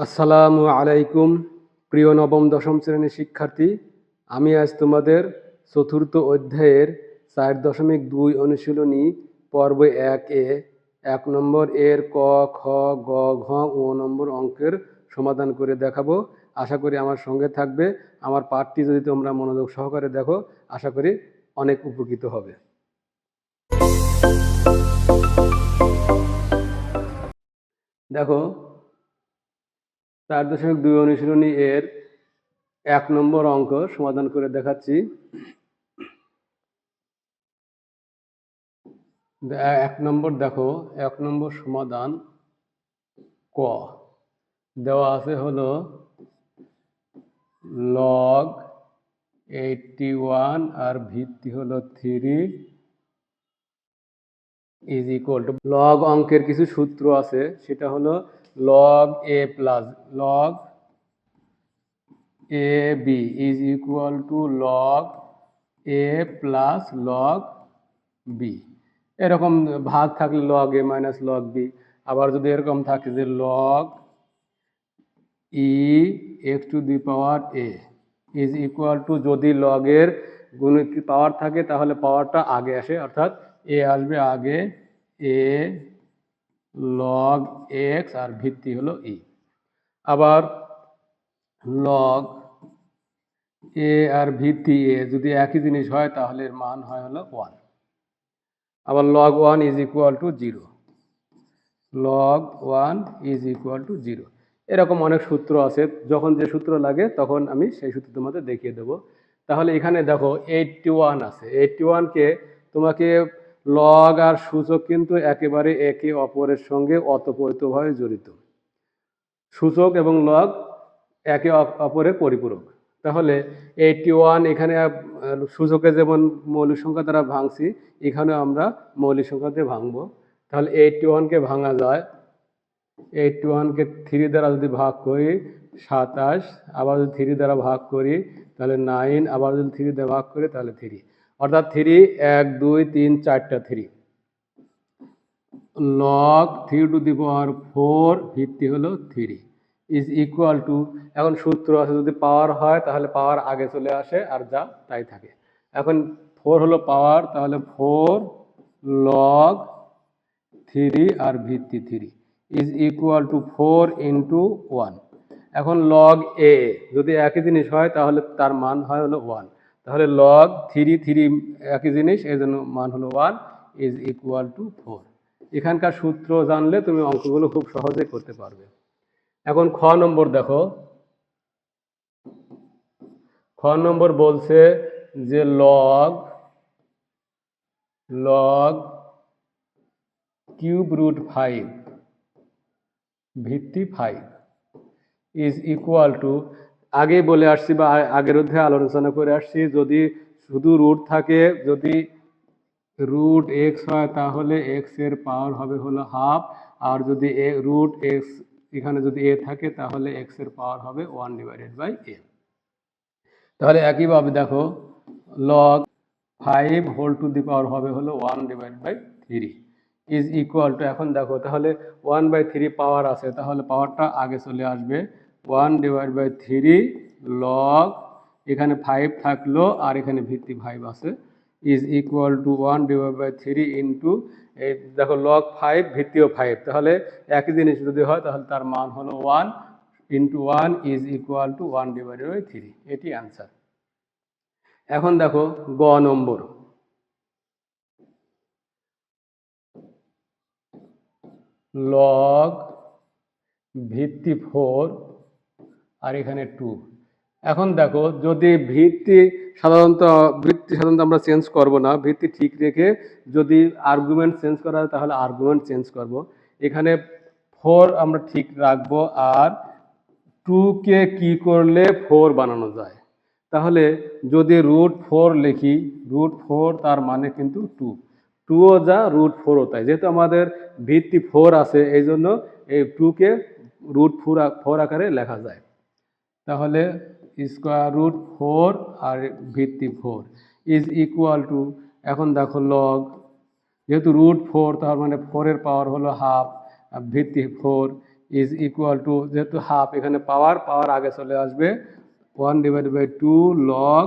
আসসালামু আলাইকুম প্রিয় নবম দশম শ্রেণীর শিক্ষার্থী। আমি আজ তোমাদের চতুর্থ অধ্যায়ের 4.2 অনুশীলনী পর্ব 1-এ 1 নম্বর এর ক, খ, গ, ঘ, ঙ নম্বর অঙ্কের সমাধান করে দেখাবো। আশা করি আমার সঙ্গে থাকবে। আমার পাঠটি যদি তোমরা মনোযোগ সহকারে দেখো, আশা করি অনেক উপকৃত হবে। দেখো, 4.2 অনুশীলনী এর 1 নম্বর অঙ্ক সমাধান করে দেখাচ্ছি। 1 নম্বর দেখো, 1 নম্বর সমাধান ক দেওয়া আছে হলো লগ 81 আর ভিত্তি হলো 3 ইজ ইকুয়াল টু। লগ অঙ্কের কিছু সূত্র আছে, সেটা হলো log a plus log a b is equal to log a plus log b. এরকম ভাগ থাকলে log a minus log b. আবার যদি এরকম থাকে যে log e x to the power a is equal to, যদি লগের গুণিত পাওয়ার থাকে তাহলে পাওয়ারটা আগে আসে, অর্থাৎ এ আসবে আগে, এ লগ এক্স আর ভিত্তি হলো ই। আবার লগ এ আর ভিত্তি এ যদি একই জিনিস হয় তাহলে এর মান হয় হলো 1। আবার log 1 is equal two 0, log 1 is equal two 0। এরকম অনেক সূত্র আছে, যখন যে সূত্র লাগে তখন আমি সেই সূত্র তোমাদের দেখিয়ে দেবো। তাহলে এখানে দেখো 81 আছে, 81কে তোমাকে লগ আর সূচক কিন্তু একেবারে একে অপরের সঙ্গে ওতপ্রোতভাবে জড়িত। সূচক এবং লগ একে অপরের পরিপূরক। তাহলে 81 এখানে সূচকে যেমন মৌলিক সংখ্যা দ্বারা ভাঙছি, এখানে আমরা মৌলিক সংখ্যা দিয়ে ভাঙবো। তাহলে 81কে ভাঙা যায়, 81কে 3 দ্বারা যদি ভাগ করি 27, আবার যদি 3 দ্বারা ভাগ করি তাহলে 9, আবার যদি 3 দ্বারা ভাগ করি তাহলে 3, অর্থাৎ 3 1 2 3 4টা 3। লগ 3 টু দি পাওয়ার 4 ভিত্তি হলো 3 ইজ ইকুয়াল টু, এখন সূত্র আছে যদি পাওয়ার হয় তাহলে পাওয়ার আগে চলে আসে আর যা তাই থাকে। এখন 4 হলো পাওয়ার, তাহলে 4 লগ 3 আর ভিত্তি 3 ইজ ইকুয়াল টু 4 ইন্টু 1। এখন লগ এ যদি একই জিনিস হয় তাহলে তার মান হয় হলো 1। তাহলে লগ 3 একই জিনিস, এই জন্য মান হলো 1 ইজ ইকুয়াল টু 4। এখানকার সূত্র জানলে তুমি অঙ্কগুলো খুব সহজে করতে পারবে। এখন খ নম্বর দেখো, খ নম্বর বলছে যে লগ কিউব রুট 5 ভিত্তি 5 ইজ ইকুয়াল টু, আগে বলে আসছি বা আগের অধ্যায়ে আলোচনা করে আসছি, যদি শুধু রুট থাকে, যদি রুট এক্স হয় তাহলে এক্স এর পাওয়ার হবে হলো হাফ, আর যদি রুট এক্স এখানে যদি এ থাকে তাহলে এক্স এর পাওয়ার হবে 1/a। তাহলে একইভাবে দেখো লগ 5 হোল টু দি পাওয়ার হবে হলো 1/3 ইজ ইকুয়াল টু, এখন দেখো তাহলে 1/3 পাওয়ার আছে, তাহলে পাওয়ারটা আগে চলে আসবে, 1/3 লগ এখানে 5 থাকলো আর এখানে ভিত্তি 5 আছে ইজ ইকুয়াল টু 1/3 ইন্টু, এই দেখো লগ 5 ভিত্তিও 5, তাহলে একই জিনিস যদি হয় তাহলে তার মান হলো 1 ইন্টু 1 ইজ ইকুয়াল টু 1/3। এটি অ্যান্সার। এখন দেখো গ নম্বর, লগ ভিত্তি 4 আর এখানে 2। এখন দেখো যদি ভিত্তি সাধারণত আমরা চেঞ্জ করব না, ভিত্তি ঠিক রেখে যদি আর্গুমেন্ট চেঞ্জ করা হয় তাহলে আর্গুমেন্ট চেঞ্জ করব। এখানে 4 আমরা ঠিক রাখবো, আর 2কে কি করলে 4 বানানো যায়। তাহলে যদি √4 লিখি, √4 তার মানে কিন্তু 2ও যা √4ও তাই, যেহেতু আমাদের ভিত্তি 4 আছে এই জন্য এই 2কে √4 আকারে লেখা যায়। তাহলে √4 আর ভিত্তি 4 ইজ ইকুয়াল টু, এখন দেখো লগ যেহেতু √4 তার মানে 4 এর পাওয়ার হলো হাফ, ভিত্তি 4 ইজ ইকুয়াল টু, যেহেতু হাফ এখানে পাওয়ার আগে চলে আসবে, 1/2 লগ,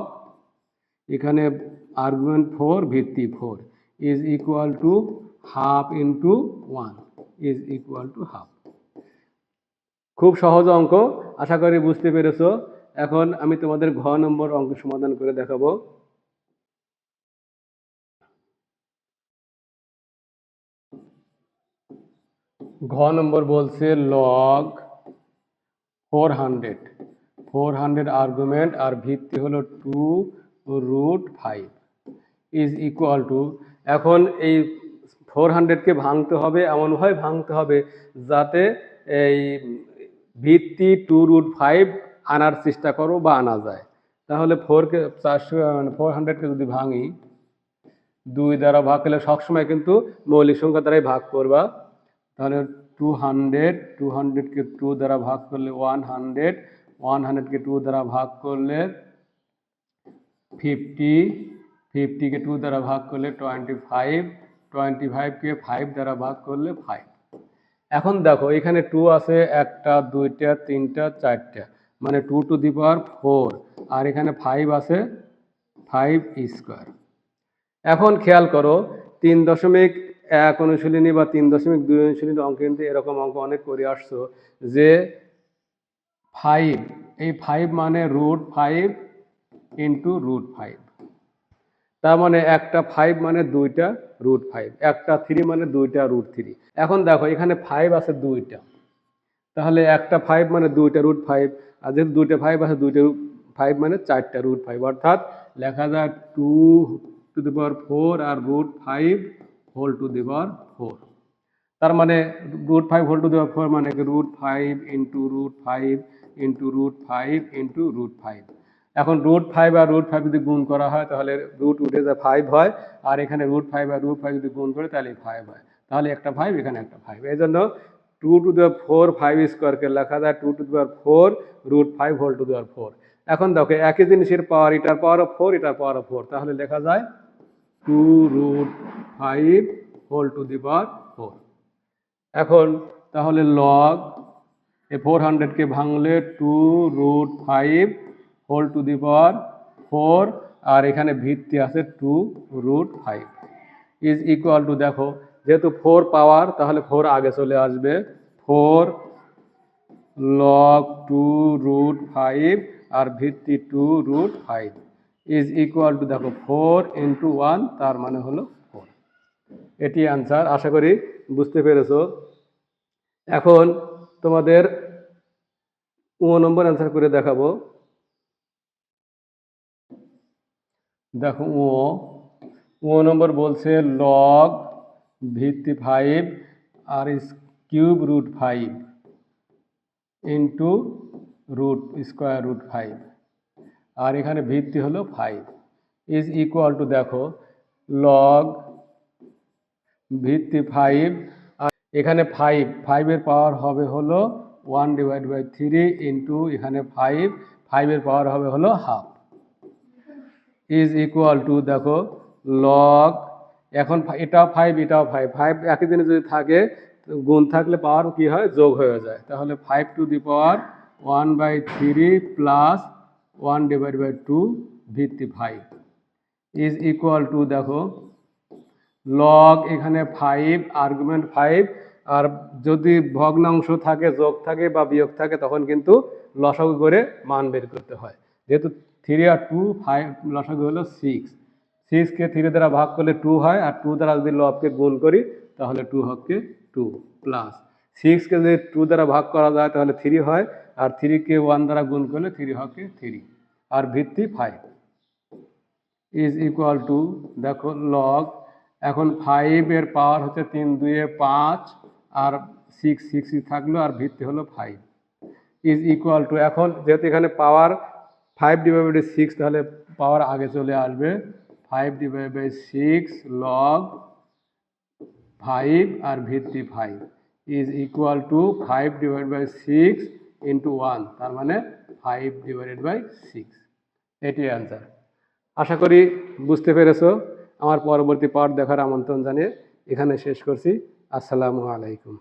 এখানে আর্গুমেন্ট 4 ভিত্তি 4 is equal to half into 1 is equal to half. খুব সহজ অঙ্ক, আশা করি বুঝতে পেরেছো। এখন আমি তোমাদের ঘ নম্বর অঙ্ক সমাধান করে দেখাবো। ঘ নম্বর বলছে লগ 400 আর্গুমেন্ট আর ভিত্তি হলো 2√5 ইজ ইকুয়াল টু, এখন এই 400কে ভাঙতে হবে, এমনভাবে ভাঙতে হবে যাতে এই ভিত্তি 2√5 আনার চেষ্টা করো বা আনা যায়। তাহলে 400কে যদি ভাঙি 2 দ্বারা ভাগ করলে, সবসময় কিন্তু মৌলিক সংখ্যা দ্বারাই ভাগ করবা। তাহলে 200কে 2 দ্বারা ভাগ করলে 100কে 2 দ্বারা ভাগ করলে 50কে 2 দ্বারা ভাগ করলে 25কে 5 দ্বারা ভাগ করলে 5। এখন দেখো এখানে 2 আছে 1টা 2টা 3টা 4টা, মানে 2 টু দি পাওয়ার 4, আর এখানে 5 আছে 5 স্কোয়ার। এখন খেয়াল করো 3.1 অনুশীলনী বা 3.2 অনুশীলনী অঙ্ক, কিন্তু এরকম অঙ্ক অনেক করে আসছো যে 5, এই 5 মানে √5 ইন্টু √5, তার মানে একটা 5 মানে 2টা √5, একটা 3 মানে 2টা √3। এখন দেখো এখানে 5 আছে 2টা, তাহলে একটা 5 মানে 2টা √5, আর যেহেতু 2টা 5 আছে 2টা 5 মানে 4টা √5, অর্থাৎ লেখা যায় 2 টু দি পাওয়ার 4 আর √5 হোল টু দি পাওয়ার 4। তার মানে √5 হোল টু দি পাওয়ার 4 মানে √5 ইন্টু √5 ইন্টু √5 ইন্টু √5। এখন √5 আর √5 যদি গুণ করা হয় তাহলে রুট উঠে যায় 5 হয়, আর এখানে √5 আর √5 যদি গুণ করে তাহলে 5 হয়, তাহলে একটা 5 এখানে একটা 5, এই জন্য 2 টু দি পাওয়ার 4 5 স্কোয়ারকে লেখা যায় 2 to the power 4 √5 whole to the power 4। এখন দেখো একই জিনিসের পাওয়ার, এটার পাওয়ার 4 এটার পাওয়ার 4, তাহলে লেখা যায় 2√5 হোল টু দি পাওয়ার 4। এখন তাহলে লগ এই 400কে ভাঙলে 2√5 হোল টু দি পাওয়ার 4, আর এখানে ভিত্তি আছে 2√5 ইজ ইকুয়াল টু, দেখো যেহেতু 4 পাওয়ার তাহলে 4 আগে চলে আসবে, 4 লগ 2√5 আর ভিত্তি 2√5 ইজ ইকুয়াল টু, দেখো 4 ইন্টু 1, তার মানে হলো 4। এটি অ্যান্সার, আশা করি বুঝতে পেরেছো। এখন তোমাদের 9 নম্বর অ্যান্সার করে দেখাবো। দেখো 9 নম্বর বলছে লগ ভিত্তি 5 আর কিউব √5 ইন্টু স্কোয়ার √5, আর এখানে ভিত্তি হলো 5 ইজ ইকুয়াল টু, দেখো লগ ভিত্তি 5 আর এখানে 5 এর পাওয়ার হবে হলো 1/3 ইন্টু এখানে 5 এর পাওয়ার হবে হলো হাফ ইজ ইকুয়াল টু, দেখো লগ, এখন এটাও 5 এটাও 5 একই দিনে যদি থাকে গুণ থাকলে পাওয়ার কি হয়, যোগ হয়ে যায়, তাহলে 5 টু দি পাওয়ার 1/3 প্লাস 1/2 ভিত্তি 5 ইজ ইকুয়াল টু, দেখো লগ এখানে 5 আর্গুমেন্ট 5, আর যদি ভগ্নাংশ থাকে যোগ থাকে বা বিয়োগ থাকে তখন কিন্তু লসাগু করে মান বের করতে হয়। যেহেতু 3 আর 2 5 লসাগু হলো 6কে 3 দ্বারা ভাগ করলে 2 হয়, আর 2 দ্বারা যদি লবকে গুণ করি তাহলে 2 হচ্ছে 2 প্লাস 6কে যদি 2 দ্বারা ভাগ করা যায় তাহলে 3 হয়, আর 3কে 1 দ্বারা গুণ করলে 3 হচ্ছে 3, আর ভিত্তি 5 ইজ ইকুয়াল টু, দেখো লগ, এখন 5 এর পাওয়ার হচ্ছে 3 2 5, আর 6 থাকলো, আর ভিত্তি হলো 5 ইজ ইকুয়াল টু, এখন যেহেতু এখানে পাওয়ার 5/6 তাহলে পাওয়ার আগে চলে আসবে, 5/6 লগ 5 আর ভিত্তি 5 ইজ ইকুয়াল টু 5/6 ইন্টু 1, তার মানে 5/6। এটি অ্যান্সার, আশা করি বুঝতে পেরেছো। আমার পরবর্তী পার্ট দেখার আমন্ত্রণ জানিয়ে এখানে শেষ করছি। আসসালামু আলাইকুম।